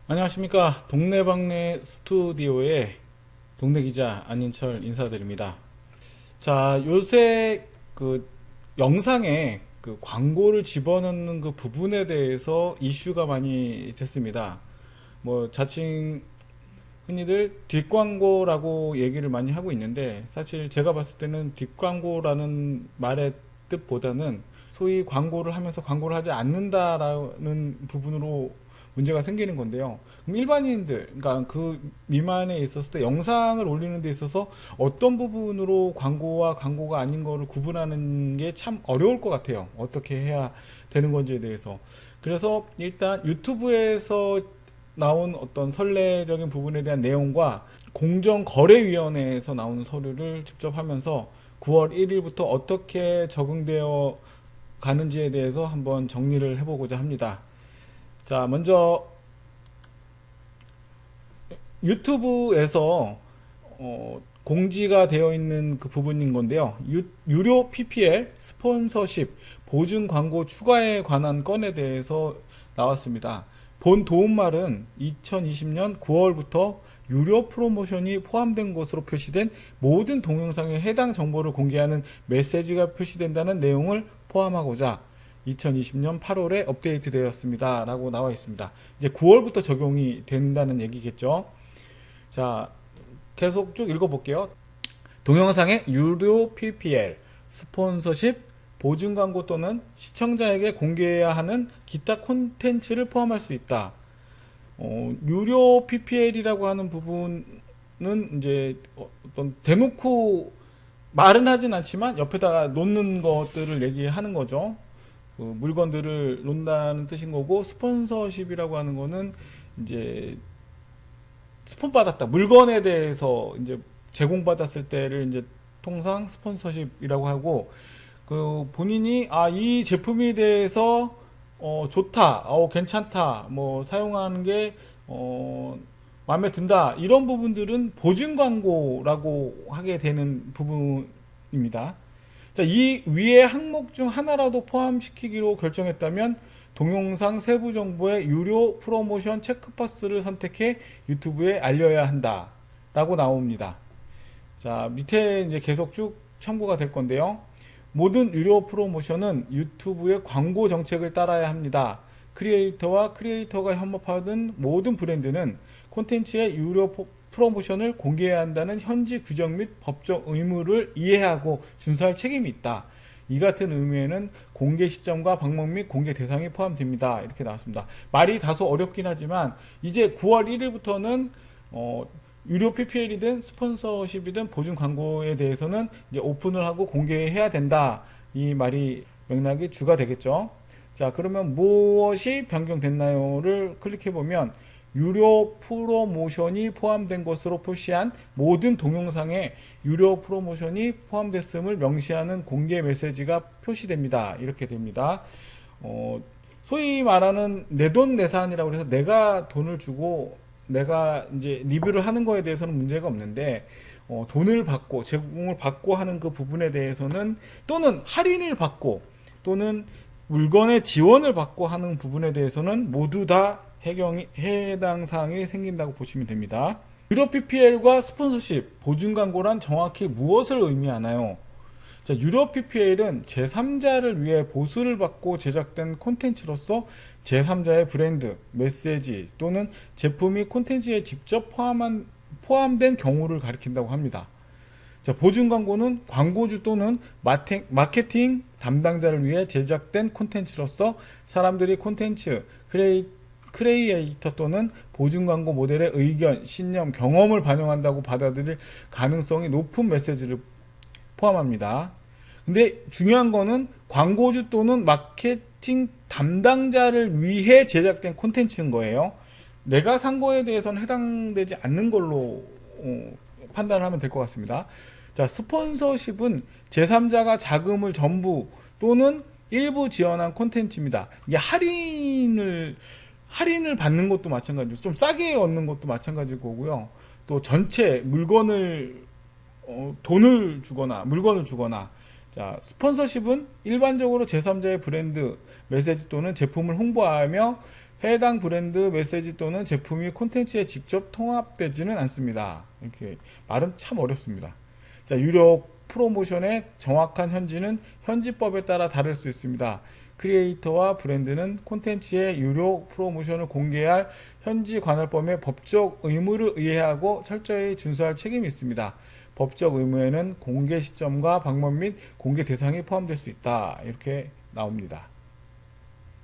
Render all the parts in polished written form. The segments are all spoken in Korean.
안녕하십니까. 동네방네 스튜디오의 동네기자 안인철 인사드립니다. 자, 요새 그 영상에 그 광고를 집어넣는 그 부분에 대해서 이슈가 많이 됐습니다. 뭐 자칭 흔히들 뒷광고라고 얘기를 많이 하고 있는데, 사실 제가 봤을 때는 뒷광고라는 말의 뜻보다는 소위 광고를 하면서 광고를 하지 않는다라는 부분으로 문제가 생기는 건데요. 그럼 일반인들, 그러니까 그 미만에 있었을 때 영상을 올리는 데 있어서 어떤 부분으로 광고와 광고가 아닌 거를 구분하는 게 참 어려울 것 같아요. 어떻게 해야 되는 건지에 대해서. 그래서 일단 유튜브에서 나온 어떤 선례적인 부분에 대한 내용과 공정거래위원회에서 나오는 서류를 직접 하면서 9월 1일부터 어떻게 적용되어 가는지에 대해서 한번 정리를 해보고자 합니다. 자, 먼저 유튜브에서 공지가 되어 있는 그 부분인 건데요. 유료 PPL, 스폰서십, 보증 광고 추가에 관한 건에 대해서 나왔습니다. 본 도움말은 2020년 9월부터 유료 프로모션이 포함된 것으로 표시된 모든 동영상에 해당 정보를 공개하는 메시지가 표시된다는 내용을 포함하고자 2020년 8월에 업데이트되었습니다. 라고 나와 있습니다. 이제 9월부터 적용이 된다는 얘기겠죠. 자, 계속 쭉 읽어볼게요. 동영상의 유료 PPL, 스폰서십, 보증 광고 또는 시청자에게 공개해야 하는 기타 콘텐츠를 포함할 수 있다. 유료 PPL이라고 하는 부분은 이제 어떤 대놓고 말은 하진 않지만 옆에다가 놓는 것들을 얘기하는 거죠. 그 물건들을 놓는다는 뜻인 거고, 스폰서십이라고 하는 거는 이제 스폰 받았다, 물건에 대해서 이제 제공받았을 때를 이제 통상 스폰서십이라고 하고, 그 본인이 이 제품에 대해서 좋다, 괜찮다, 뭐 사용하는 게 마음에 든다, 이런 부분들은 보증 광고라고 하게 되는 부분입니다. 자, 이 위의 항목 중 하나라도 포함시키기로 결정했다면 동영상 세부 정보의 유료 프로모션 체크박스를 선택해 유튜브에 알려야 한다 라고 나옵니다. 자, 밑에 이제 계속 쭉 참고가 될 건데요. 모든 유료 프로모션은 유튜브의 광고 정책을 따라야 합니다. 크리에이터와 크리에이터가 협업하는 모든 브랜드는 콘텐츠의 유료 프로모션을 공개해야 한다는 현지 규정 및 법적 의무를 이해하고 준수할 책임이 있다. 이 같은 의미에는 공개 시점과 방법 및 공개 대상이 포함됩니다. 이렇게 나왔습니다. 말이 다소 어렵긴 하지만 이제 9월 1일부터는 유료 PPL이든 스폰서십이든 보증 광고에 대해서는 이제 오픈을 하고 공개해야 된다. 이 말이 맥락이 주가 되겠죠. 자, 그러면 무엇이 변경됐나요를 클릭해 보면 유료 프로모션이 포함된 것으로 표시한 모든 동영상에 유료 프로모션이 포함됐음을 명시하는 공개 메시지가 표시됩니다. 이렇게 됩니다. 소위 말하는 내돈내산이라고 해서 내가 돈을 주고 내가 이제 리뷰를 하는 거에 대해서는 문제가 없는데, 돈을 받고 제공을 받고 하는 그 부분에 대해서는, 또는 할인을 받고 또는 물건의 지원을 받고 하는 부분에 대해서는 모두 다 해당 사항이 생긴다고 보시면 됩니다. 유료 PPL과 스폰서십, 보증 광고란 정확히 무엇을 의미하나요? 자, 유료 PPL은 제3자를 위해 보수를 받고 제작된 콘텐츠로서 제3자의 브랜드, 메시지 또는 제품이 콘텐츠에 직접 포함된 경우를 가리킨다고 합니다. 자, 보증 광고는 광고주 또는 마케팅 담당자를 위해 제작된 콘텐츠로서 사람들이 콘텐츠 크리에이터 또는 보증 광고 모델의 의견, 신념, 경험을 반영한다고 받아들일 가능성이 높은 메시지를 포함합니다. 근데 중요한 거는 광고주 또는 마케팅 담당자를 위해 제작된 콘텐츠인 거예요. 내가 산 거에 대해서는 해당되지 않는 걸로 판단을 하면 될 것 같습니다. 자, 스폰서십은 제3자가 자금을 전부 또는 일부 지원한 콘텐츠입니다. 이게 할인을 받는 것도 마찬가지고 좀 싸게 얻는 것도 마찬가지일 거고요. 또 전체 물건을 돈을 주거나 물건을 주거나. 자, 스폰서십은 일반적으로 제3자의 브랜드, 메시지 또는 제품을 홍보하며 해당 브랜드 메시지 또는 제품이 콘텐츠에 직접 통합되지는 않습니다. 이렇게 말은 참 어렵습니다. 자, 유료 프로모션의 정확한 현지는 현지법에 따라 다를 수 있습니다. 크리에이터와 브랜드는 콘텐츠의 유료 프로모션을 공개할 현지 관할법의 법적 의무를 이해하고 철저히 준수할 책임이 있습니다. 법적 의무에는 공개 시점과 방법 및 공개 대상이 포함될 수 있다. 이렇게 나옵니다.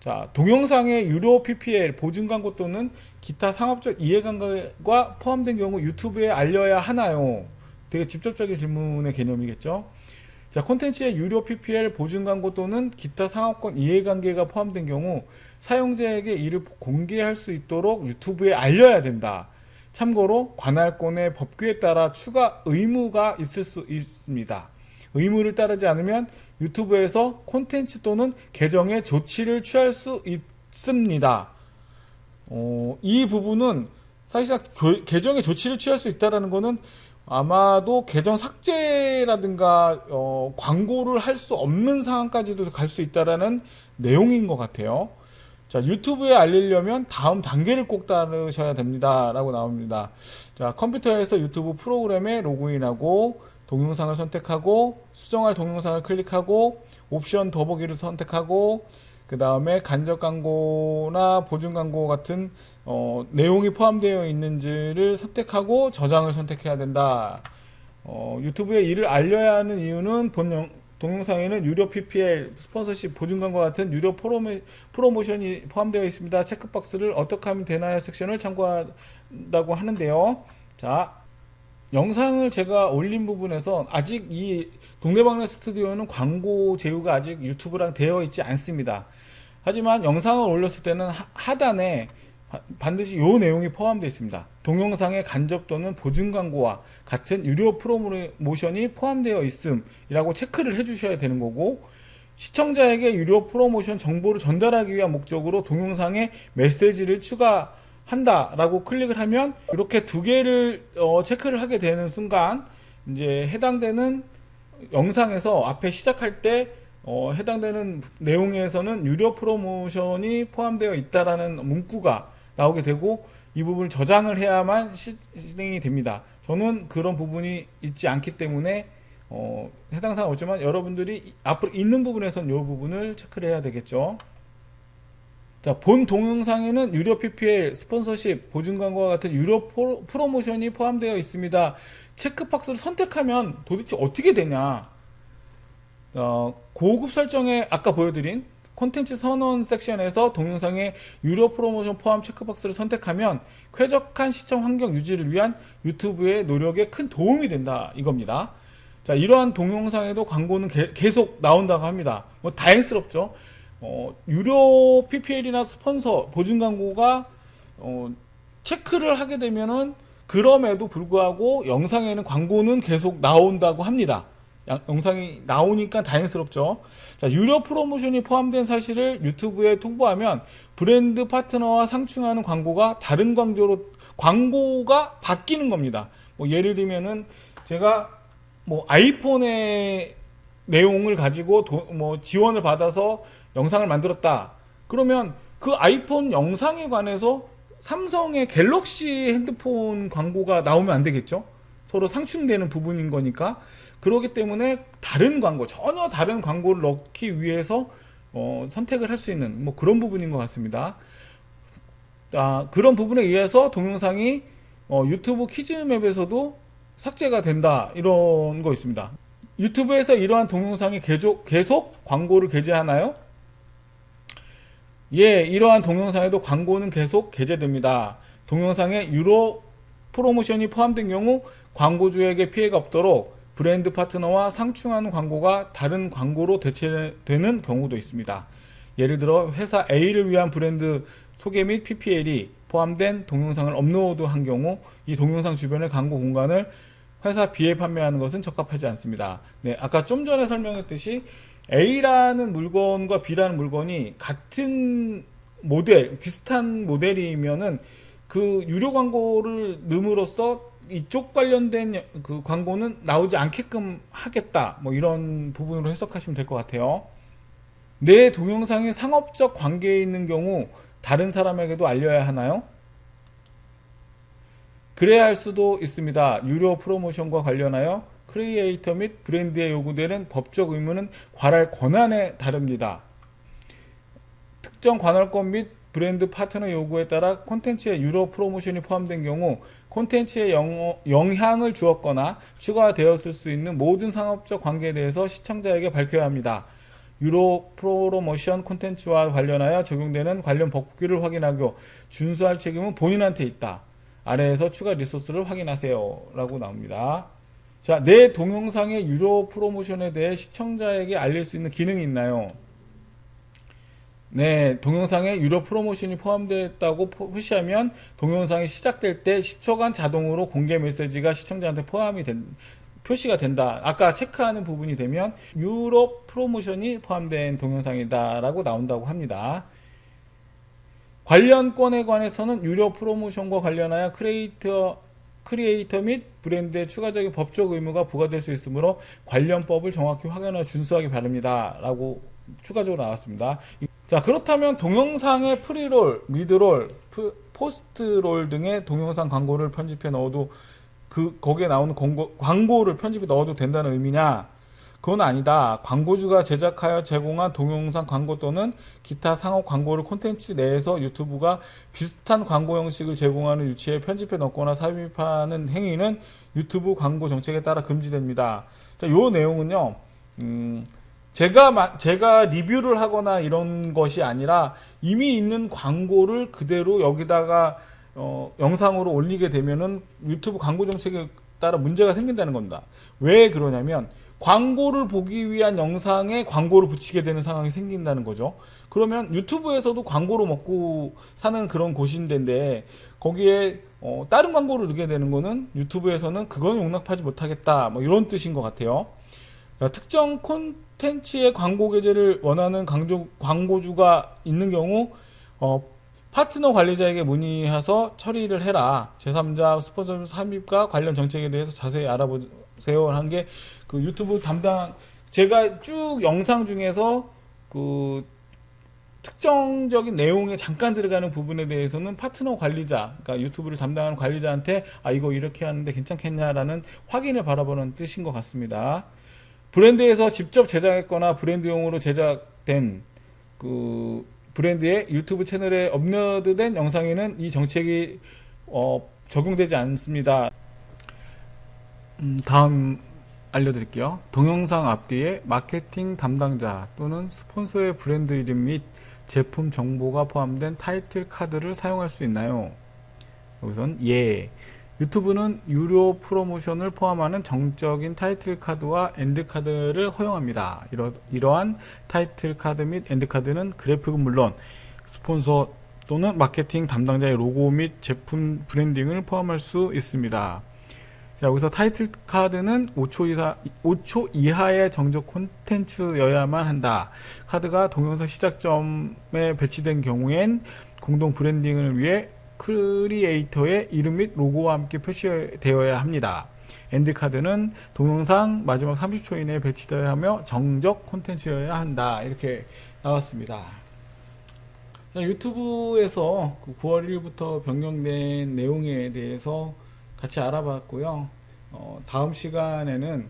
자, 동영상의 유료 PPL, 보증 광고 또는 기타 상업적 이해관계가 포함된 경우 유튜브에 알려야 하나요? 되게 직접적인 질문의 개념이겠죠. 자, 콘텐츠의 유료 PPL, 보증 광고 또는 기타 상업권 이해관계가 포함된 경우 사용자에게 이를 공개할 수 있도록 유튜브에 알려야 된다. 참고로 관할권의 법규에 따라 추가 의무가 있을 수 있습니다. 의무를 따르지 않으면 유튜브에서 콘텐츠 또는 계정에 조치를 취할 수 있습니다. 이 부분은 사실상 계정에 조치를 취할 수 있다는 것은 아마도 계정 삭제라든가 광고를 할 수 없는 상황까지도 갈 수 있다는 내용인 것 같아요. 자, 유튜브에 알리려면 다음 단계를 꼭 따르셔야 됩니다. 라고 나옵니다. 자, 컴퓨터에서 유튜브 프로그램에 로그인하고 동영상을 선택하고 수정할 동영상을 클릭하고 옵션 더보기를 선택하고 그 다음에 간접 광고나 보증 광고 같은 내용이 포함되어 있는지를 선택하고 저장을 선택해야 된다. 유튜브에 이를 알려야 하는 이유는 동영상에는 유료 PPL, 스폰서십, 보증 광고 같은 유료 프로모션이 포함되어 있습니다. 체크박스를 어떻게 하면 되나요? 섹션을 참고한다고 하는데요. 자, 영상을 제가 올린 부분에서 아직 이 동네방네 스튜디오는 광고 제휴가 아직 유튜브랑 되어 있지 않습니다. 하지만 영상을 올렸을 때는 하단에 반드시 이 내용이 포함되어 있습니다. 동영상의 간접 또는 보증 광고와 같은 유료 프로모션이 포함되어 있음이라고 체크를 해주셔야 되는 거고, 시청자에게 유료 프로모션 정보를 전달하기 위한 목적으로 동영상에 메시지를 추가한다라고 클릭을 하면 이렇게 두 개를 체크를 하게 되는 순간 이제 해당되는 영상에서 앞에 시작할 때 해당되는 내용에서는 유료 프로모션이 포함되어 있다라는 문구가 나오게 되고 이 부분을 저장을 해야만 실행이 됩니다. 저는 그런 부분이 있지 않기 때문에 해당 사항 없지만 여러분들이 앞으로 있는 부분에서는 이 부분을 체크를 해야 되겠죠. 자, 본 동영상에는 유료 PPL, 스폰서십, 보증 광고와 같은 유료 프로모션이 포함되어 있습니다. 체크박스를 선택하면 도대체 어떻게 되냐? 고급 설정에 아까 보여드린 콘텐츠 선언 섹션에서 동영상의 유료 프로모션 포함 체크박스를 선택하면 쾌적한 시청 환경 유지를 위한 유튜브의 노력에 큰 도움이 된다 이겁니다. 자, 이러한 동영상에도 광고는 계속 나온다고 합니다. 뭐 다행스럽죠. 유료 PPL이나 스폰서, 보증 광고가 체크를 하게 되면은 그럼에도 불구하고 영상에는 광고는 계속 나온다고 합니다. 영상이 나오니까 다행스럽죠. 자, 유료 프로모션이 포함된 사실을 유튜브에 통보하면 브랜드 파트너와 상충하는 광고가 다른 광고가 바뀌는 겁니다. 뭐 예를 들면은 제가 뭐 아이폰의 내용을 가지고 뭐 지원을 받아서 영상을 만들었다. 그러면 그 아이폰 영상에 관해서 삼성의 갤럭시 핸드폰 광고가 나오면 안 되겠죠? 서로 상충되는 부분인 거니까. 그렇기 때문에 다른 광고, 전혀 다른 광고를 넣기 위해서 선택을 할 수 있는 뭐 그런 부분인 것 같습니다. 그런 부분에 의해서 동영상이 유튜브 키즈맵에서도 삭제가 된다, 이런 거 있습니다. 유튜브에서 이러한 동영상이 계속 광고를 게재하나요? 예, 이러한 동영상에도 광고는 계속 게재됩니다. 동영상에 유료 프로모션이 포함된 경우 광고주에게 피해가 없도록 브랜드 파트너와 상충하는 광고가 다른 광고로 대체되는 경우도 있습니다. 예를 들어 회사 A를 위한 브랜드 소개 및 PPL이 포함된 동영상을 업로드한 경우 이 동영상 주변의 광고 공간을 회사 B에 판매하는 것은 적합하지 않습니다. 네, 아까 좀 전에 설명했듯이 A라는 물건과 B라는 물건이 같은 모델, 비슷한 모델이면은 그 유료 광고를 넣음으로써 이쪽 관련된 그 광고는 나오지 않게끔 하겠다, 뭐 이런 부분으로 해석하시면 될 것 같아요. 내 동영상이 상업적 관계에 있는 경우 다른 사람에게도 알려야 하나요? 그래야 할 수도 있습니다. 유료 프로모션과 관련하여 크리에이터 및 브랜드에 요구되는 법적 의무는 관할 권한에 다릅니다. 특정 관할권 및 브랜드 파트너 요구에 따라 콘텐츠에 유료 프로모션이 포함된 경우 콘텐츠에 영향을 주었거나 추가되었을 수 있는 모든 상업적 관계에 대해서 시청자에게 밝혀야 합니다. 유료 프로모션 콘텐츠와 관련하여 적용되는 관련 법규를 확인하고 준수할 책임은 본인한테 있다. 아래에서 추가 리소스를 확인하세요. 라고 나옵니다. 자, 내 동영상의 유료 프로모션에 대해 시청자에게 알릴 수 있는 기능이 있나요? 네, 동영상에 유료 프로모션이 포함되었다고 표시하면 동영상이 시작될 때 10초간 자동으로 공개 메시지가 시청자한테 표시가 된다. 아까 체크하는 부분이 되면 유료 프로모션이 포함된 동영상이다 라고 나온다고 합니다. 관련권에 관해서는 유료 프로모션과 관련하여 크리에이터 및 브랜드에 추가적인 법적 의무가 부과될 수 있으므로 관련법을 정확히 확인하여 준수하기 바랍니다 라고 추가적으로 나왔습니다. 자, 그렇다면 동영상의 프리롤, 미드롤, 포스트롤 등의 동영상 광고를 편집해 넣어도 거기에 나오는 광고를 편집해 넣어도 된다는 의미냐? 그건 아니다. 광고주가 제작하여 제공한 동영상 광고 또는 기타 상업 광고를 콘텐츠 내에서 유튜브가 비슷한 광고 형식을 제공하는 유치에 편집해 넣거나 삽입하는 행위는 유튜브 광고 정책에 따라 금지됩니다. 자, 요 내용은요. 제가 리뷰를 하거나 이런 것이 아니라 이미 있는 광고를 그대로 여기다가 영상으로 올리게 되면은 유튜브 광고 정책에 따라 문제가 생긴다는 겁니다. 왜 그러냐면 광고를 보기 위한 영상에 광고를 붙이게 되는 상황이 생긴다는 거죠. 그러면 유튜브에서도 광고로 먹고 사는 그런 곳인데 거기에 다른 광고를 넣게 되는 거는 유튜브에서는 그건 용납하지 못하겠다, 뭐 이런 뜻인 것 같아요. 특정 콘텐츠의 광고 게재를 원하는 광고주가 있는 경우 파트너 관리자에게 문의해서 처리를 해라. 제3자 스폰서 삽입과 관련 정책에 대해서 자세히 알아보세요. 한 게 그 유튜브 담당, 제가 쭉 영상 중에서 그 특정적인 내용에 잠깐 들어가는 부분에 대해서는 파트너 관리자, 그러니까 유튜브를 담당하는 관리자한테 이거 이렇게 하는데 괜찮겠냐라는 확인을 바라보는 뜻인 것 같습니다. 브랜드에서 직접 제작했거나 브랜드용으로 제작된 그 브랜드의 유튜브 채널에 업로드된 영상에는 이 정책이 적용되지 않습니다. 다음 알려드릴게요. 동영상 앞뒤에 마케팅 담당자 또는 스폰서의 브랜드 이름 및 제품 정보가 포함된 타이틀 카드를 사용할 수 있나요? 여기선 예. 유튜브는 유료 프로모션을 포함하는 정적인 타이틀 카드와 엔드 카드를 허용합니다. 이러한 타이틀 카드 및 엔드 카드는 그래픽은 물론 스폰서 또는 마케팅 담당자의 로고 및 제품 브랜딩을 포함할 수 있습니다. 자, 여기서 타이틀 카드는 5초 이하의 정적 콘텐츠여야만 한다. 카드가 동영상 시작점에 배치된 경우엔 공동 브랜딩을 위해 크리에이터의 이름 및 로고와 함께 표시되어야 합니다. 엔드카드는 동영상 마지막 30초 이내에 배치되어야 하며 정적 콘텐츠여야 한다. 이렇게 나왔습니다. 유튜브에서 9월 1일부터 변경된 내용에 대해서 같이 알아봤고요. 다음 시간에는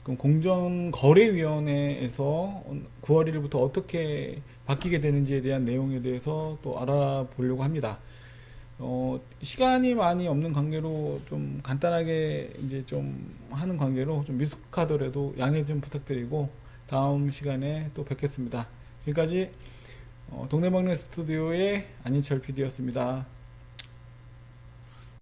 공정거래위원회에서 9월 1일부터 어떻게 바뀌게 되는지에 대한 내용에 대해서 또 알아보려고 합니다. 시간이 많이 없는 관계로 좀 간단하게 이제 좀 하는 관계로 좀 미숙하더라도 양해 좀 부탁드리고 다음 시간에 또 뵙겠습니다. 지금까지 동네먹는 스튜디오의 안희철 PD였습니다.